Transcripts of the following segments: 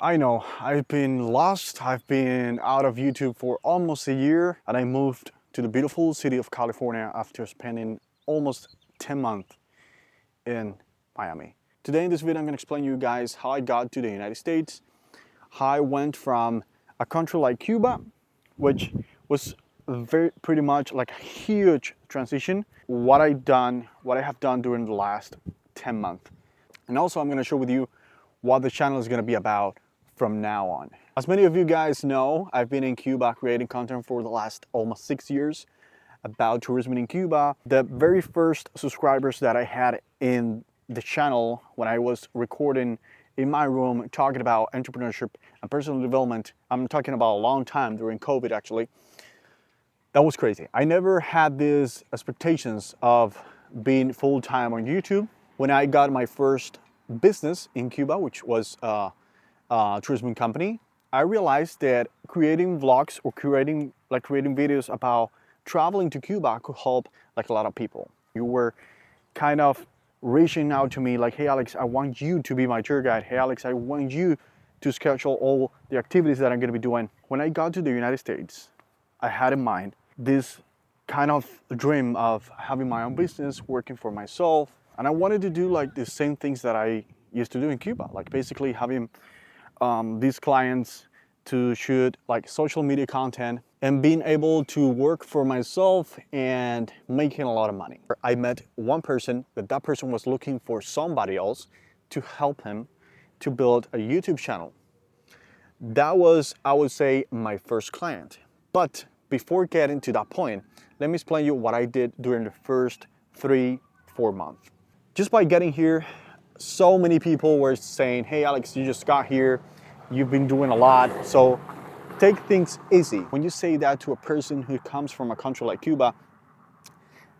I know, I've been lost. I've been out of YouTube for almost a year, and I moved to the beautiful city of California after spending almost 10 months in Miami. Today in this video, I'm gonna explain to you guys how I got to the United States, how I went from a country like Cuba, which was pretty much like a huge transition, what I have done during the last 10 months. And also I'm gonna share with you what the channel is gonna be about from now on. As many of you guys know, I've been in Cuba creating content for the last almost 6 years about tourism in Cuba. The very first subscribers that I had in the channel when I was recording in my room talking about entrepreneurship and personal development, I'm talking about a long time during COVID actually, that was crazy. I never had these expectations of being full-time on YouTube. When I got my first business in Cuba, which was a tourism company, I realized that creating vlogs or creating videos about traveling to Cuba could help like a lot of people. You were kind of reaching out to me like, hey Alex, I want you to be my tour guide. Hey Alex, I want you to schedule all the activities that I'm going to be doing. When I got to the United States, I had in mind this kind of dream of having my own business, working for myself, and I wanted to do like the same things that I used to do in Cuba, like basically having these clients to shoot like social media content and being able to work for myself and making a lot of money. I met one person, but that person was looking for somebody else to help him to build a YouTube channel. That was, I would say, my first client. But before getting to that point, let me explain you what I did during the first 3-4 months. Just by getting here, so many people were saying, hey Alex, you just got here, you've been doing a lot, so take things easy. When you say that to a person who comes from a country like Cuba,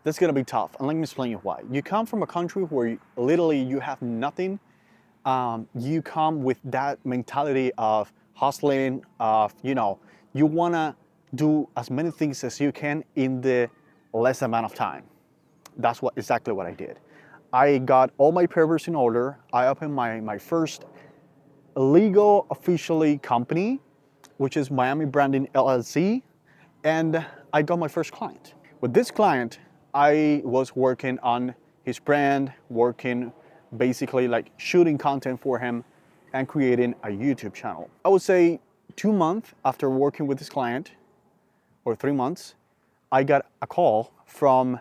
that's gonna be tough. And let me explain you why. You come from a country where literally you have nothing. You come with that mentality of hustling, of, you wanna do as many things as you can in the less amount of time. That's exactly what I did. I got all my papers in order. I opened my first legal officially company, which is Miami Branding LLC, and I got my first client. With this client, I was working on his brand, working basically like shooting content for him and creating a YouTube channel. I would say 2 months after working with this client, or 3 months, I got a call from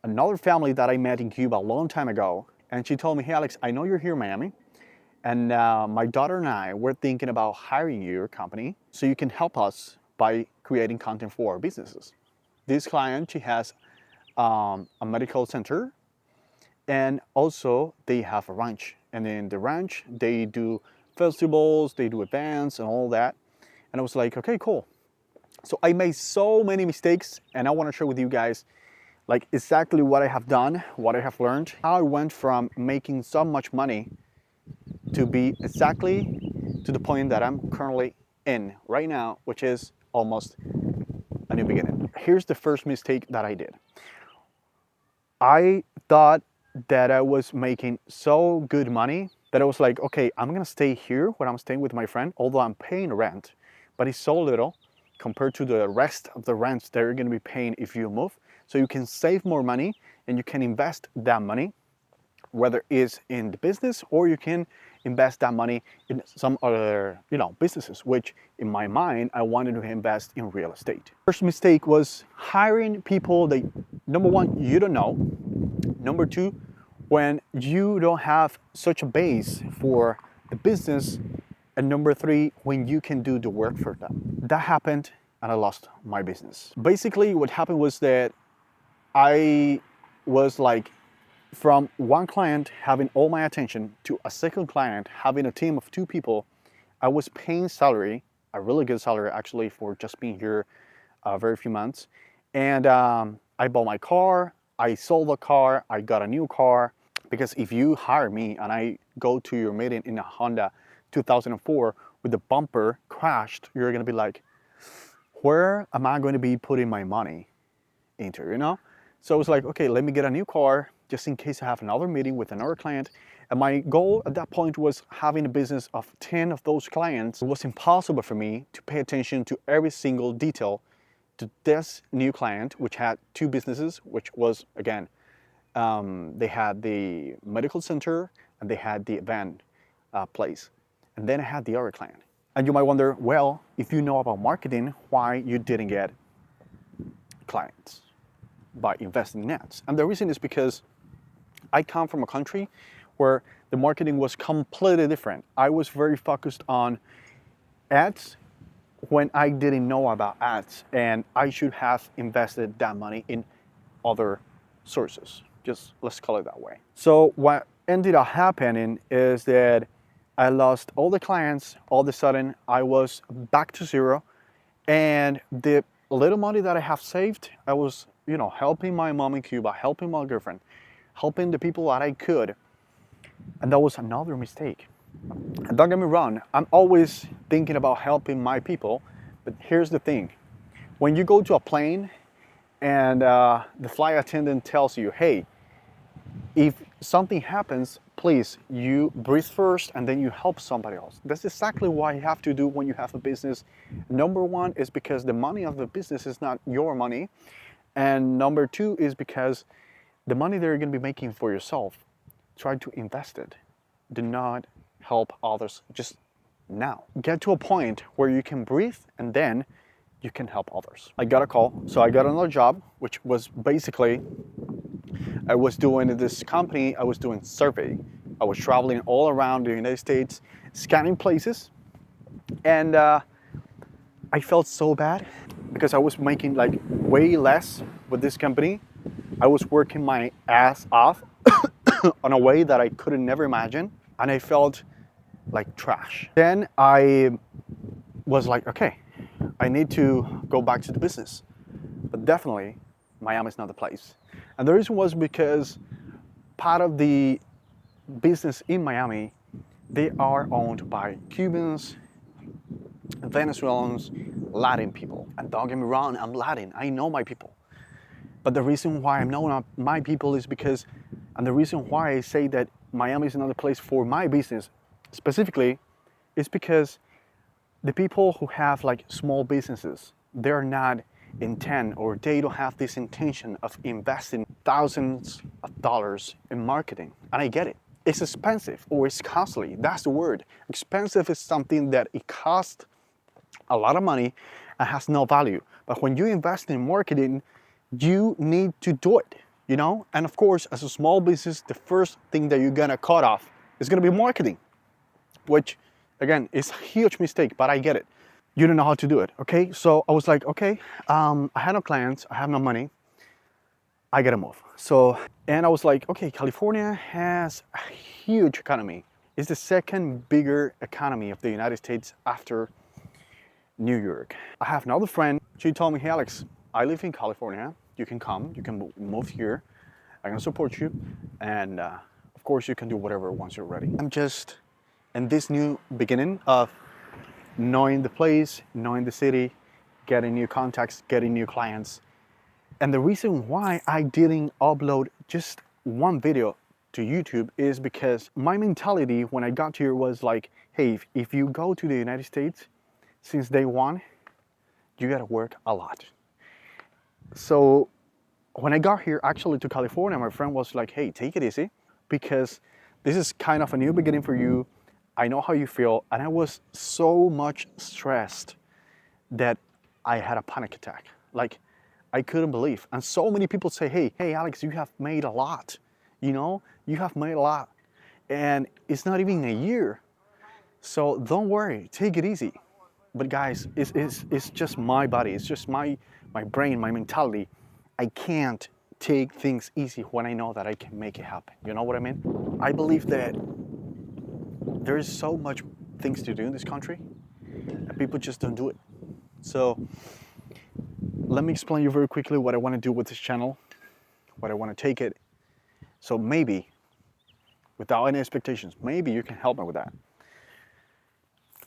another family that I met in Cuba a long time ago, and she told me, hey Alex, I know you're here in Miami, and my daughter and I were thinking about hiring your company so you can help us by creating content for our businesses. This client, she has a medical center, and also they have a ranch. And in the ranch, they do festivals, they do events and all that. And I was like, okay, cool. So I made so many mistakes, and I want to share with you guys like exactly what I have done, what I have learned, how I went from making so much money to be exactly to the point that I'm currently in right now, which is almost a new beginning. Here's the first mistake that I did. I thought that I was making so good money that I was like, okay, I'm gonna stay here where I'm staying with my friend, although I'm paying rent, but it's so little compared to the rest of the rents that you're gonna be paying if you move. So you can save more money and you can invest that money, whether it's in the business or you can invest that money in some other, businesses, which in my mind, I wanted to invest in real estate. First mistake was hiring people that, number one, you don't know. Number two, when you don't have such a base for the business. And number three, when you can do the work for them. That happened and I lost my business. Basically, what happened was that I was like, from one client having all my attention to a second client having a team of 2 people, I was paying salary, a really good salary actually, for just being here a very few months. And I bought my car, I sold the car, I got a new car. Because if you hire me and I go to your meeting in a Honda 2004 with the bumper crashed, you're gonna be like, where am I going to be putting my money into, So I was like, okay, let me get a new car just in case I have another meeting with another client. And my goal at that point was having a business of 10 of those clients. It was impossible for me to pay attention to every single detail to this new client, which had two businesses, which was, again, they had the medical center and they had the event place. And then I had the other client. And you might wonder, well, if you know about marketing, why you didn't get clients by investing in ads? And the reason is because I come from a country where the marketing was completely different. I was very focused on ads when I didn't know about ads, and I should have invested that money in other sources. Just let's call it that way. So what ended up happening is that I lost all the clients. All of a sudden, I was back to zero, and the little money that I have saved, I was, helping my mom in Cuba, helping my girlfriend, helping the people that I could, and that was another mistake. And don't get me wrong, I'm always thinking about helping my people, but here's the thing. When you go to a plane and the flight attendant tells you, hey, if something happens, please, you breathe first and then you help somebody else. That's exactly what you have to do when you have a business. Number one is because the money of the business is not your money. And number two is because the money that you're going to be making for yourself, try to invest it. Do not help others just now. Get to a point where you can breathe and then you can help others. I got a call, so I got another job, which was basically, I was doing this company, I was doing survey. I was traveling all around the United States, scanning places, and I felt so bad because I was making like way less with this company. I was working my ass off on a way that I couldn't never imagine, and I felt like trash. Then I was like, okay, I need to go back to the business. But definitely, Miami is not the place. And the reason was because part of the business in Miami, they are owned by Cubans, Venezuelans, Latin people. And don't get me wrong, I'm Latin, I know my people. But the reason why I know my people is because, and the reason why I say that Miami is another place for my business specifically, is because the people who have like small businesses, they're not intent, or they don't have this intention of investing thousands of dollars in marketing. And I get it. It's expensive, or it's costly. That's the word. Expensive is something that it costs a lot of money and has no value. But when you invest in marketing, you need to do it, And of course, as a small business, the first thing that you're gonna cut off is gonna be marketing, which again is a huge mistake, but I get it. You don't know how to do it, okay? So I was like, okay, I have no clients, I have no money, I gotta move. And I was like, okay, California has a huge economy. It's the second bigger economy of the United States after New York. I have another friend, she told me, hey Alex, I live in California, you can come, you can move here, I'm gonna support you, and of course you can do whatever once you're ready. I'm just in this new beginning of knowing the place, knowing the city, getting new contacts, getting new clients. And the reason why I didn't upload just one video to YouTube is because my mentality when I got here was like, hey, if you go to the United States, since day one, you gotta work a lot. So when I got here, actually to California, my friend was like, hey, take it easy, because this is kind of a new beginning for you. I know how you feel. And I was so much stressed that I had a panic attack. Like, I couldn't believe. And so many people say, hey, Alex, you have made a lot. You have made a lot. And it's not even a year. So don't worry, take it easy. But guys, it's just my body. It's just my brain, my mentality. I can't take things easy when I know that I can make it happen. You know what I mean? I believe that there is so much things to do in this country and people just don't do it. So let me explain you very quickly what I want to do with this channel, what I want to take it. So maybe, without any expectations, maybe you can help me with that.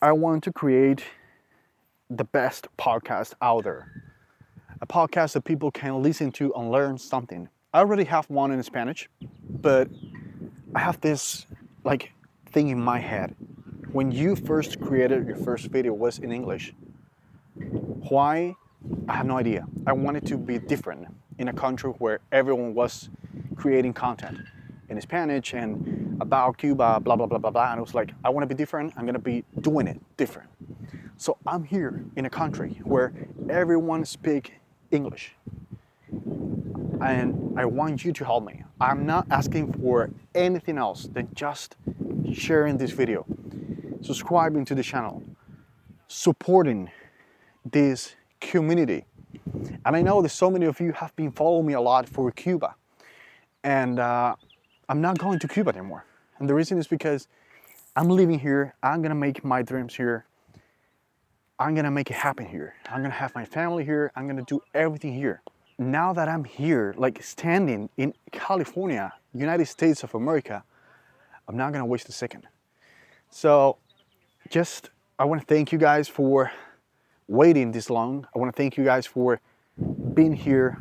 I want to create the best podcast out there. A podcast that people can listen to and learn something. I already have one in Spanish, but I have this like thing in my head. When you first created your first video was in English. Why? I have no idea. I wanted to be different in a country where everyone was creating content in Spanish and about Cuba, blah, blah, blah, blah, blah. And I was like, I want to be different. I'm going to be doing it different. So I'm here in a country where everyone speaks English. And I want you to help me. I'm not asking for anything else than just sharing this video, subscribing to the channel, supporting this community. And I know that so many of you have been following me a lot for Cuba. And I'm not going to Cuba anymore. And the reason is because I'm living here. I'm gonna make my dreams here. I'm gonna make it happen here. I'm gonna have my family here. I'm gonna do everything here. Now that I'm here, like standing in California, United States of America, I'm not gonna waste a second. So I wanna thank you guys for waiting this long. I wanna thank you guys for being here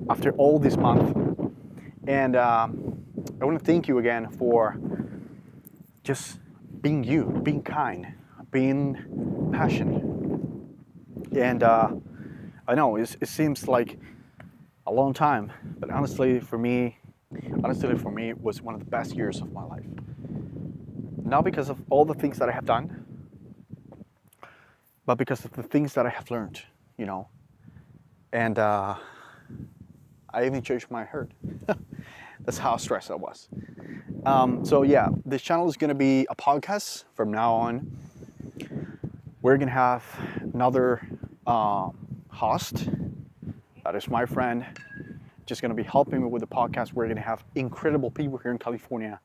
after all this month. And I wanna thank you again for just being you, being kind, being passionate. And I know it seems like a long time, but honestly for me, it was one of the best years of my life. Not because of all the things that I have done, but because of the things that I have learned, you know. And I even changed my hair. That's how stressed I was. So yeah, this channel is gonna be a podcast from now on. We're gonna have another host. That is my friend, just gonna be helping me with the podcast. We're gonna have incredible people here in California,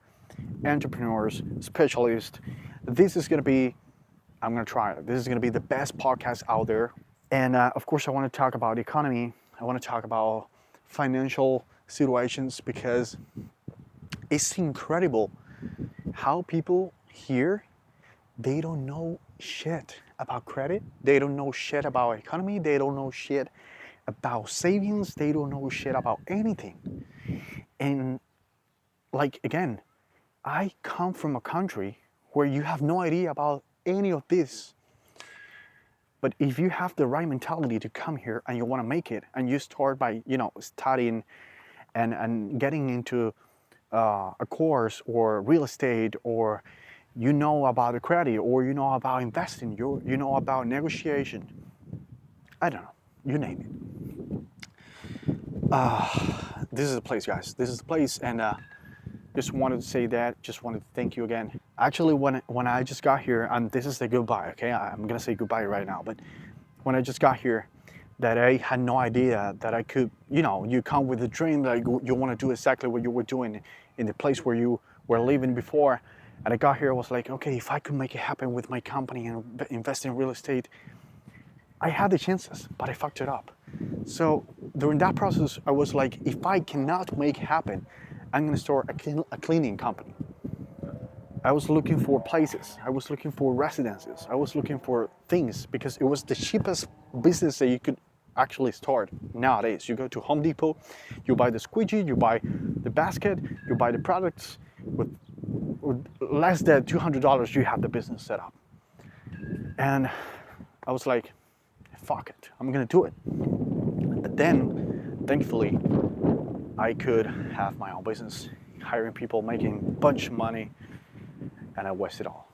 entrepreneurs, specialists. This is gonna be, I'm gonna try it. This is gonna be the best podcast out there. And of course, I wanna talk about the economy. I wanna talk about financial situations, because it's incredible how people here, they don't know shit about credit. They don't know shit about economy. They don't know shit about savings. They don't know shit about anything. And like, again, I come from a country where you have no idea about any of this. But if you have the right mentality to come here and you want to make it, and you start by, you know, studying and getting into a course or real estate, or you know about the credit, or you know about investing, you know about negotiation, I don't know, you name it. This is the place, guys. This is the place, and just wanted to say that. Just wanted to thank you again. Actually, when I just got here, and this is the goodbye, okay? I'm gonna say goodbye right now. But when I just got here, that I had no idea that I could, you know, you come with a dream that you want to do exactly what you were doing in the place where you were living before. And I got here, I was like, okay, if I could make it happen with my company and invest in real estate, I had the chances, but I fucked it up. So during that process, I was like, if I cannot make it happen, I'm gonna start a cleaning company. I was looking for places, I was looking for residences, I was looking for things, because it was the cheapest business that you could actually start nowadays. You go to Home Depot, you buy the squeegee, you buy the basket, you buy the products. With less than $200, you have the business set up. And I was like, fuck it, I'm gonna do it. But then, thankfully, I could have my own business, hiring people, making a bunch of money, and I wasted it all.